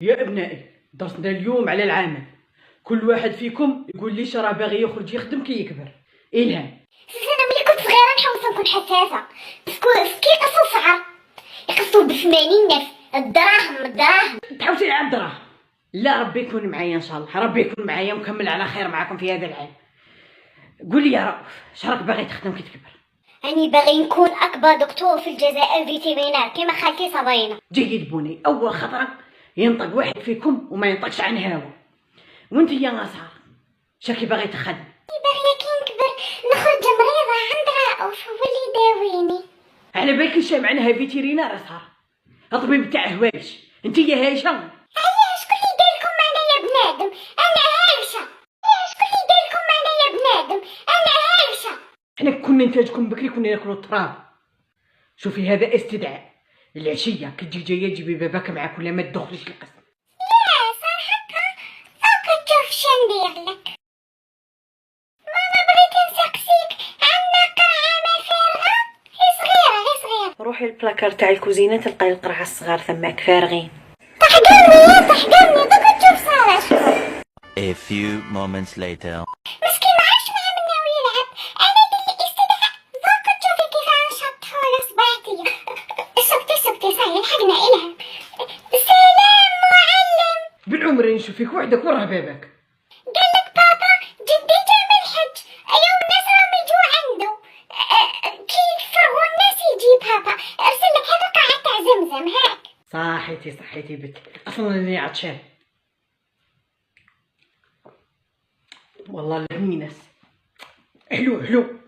يا ابنائي، درسنا اليوم على العمل. كل واحد فيكم يقول لي راه باغي يخرج يخدم كي يكبر. إلهام. انا ملي كنت صغيره نحوس نكون حساسه، باسكو كيقصوا الصعر يقصوا بثمانين ناس. الدراهم تحوسي على الدراهم. لا، ربي يكون معايا ان شاء الله، ربي يكون معايا ونكمل على خير معاكم في هذا العام. قول لي يا رؤوف، شراك باغي تخدم كي تكبر؟ راني باغي نكون اكبر دكتور في الجزائر فيترينار كيما خالتي صابرينا. جيد بوني، اول خطره ينطق واحد فيكم وما ينطقش عن هوا. وانت يا نصار، شاكي باغي تخدم؟ باغيه كي نكبر نخرج مريضه عند رؤوف هو اللي يداويني. على بالك شي معناها فيترينار صار، الطبيب تاع هوايش. انت يا هايشه. علاش كل اللي داركم معنا يا بنادم؟ انا هايشه. علاش كل اللي داركم معنا يا بنادم؟ انا هايشه. حنا كنا نتاجكم بكري كنا ناكلوا التراب. شوفي هذا استدعاء. العشيه كي تجي جايه تجيبي باباك معاك ولا ما تدخليش القسم. لا صراحه راك تشوف شندير لك. ماما بغيت نسقسيك عندنا قرعه ما فارغه، هي صغيره. روحي البلاكار تاع الكوزينه تلقاي القرعه الصغار ثماك فارغين. تحقرني دوك تشوف صالح. A few moments later. مسكين ما عرفش معاه من ناوي يلعب. انا دير لي استدعاء دوك تشوفي كيف غنشطحو على صباعتي. سكتي صاير لحقنا إلهام. سلام معلم. بالعمر نشوفك وحدك وراه باباك. قالك بابا جدي جاب الحج، اليوم الناس راهم يجوا عنده. كي يفرغوا الناس يجي بابا ارسل لك هذا قاعة تاع زمزم هاك. صحيتي بنت، اصلا اني عطشان والله. الهمينس حلو.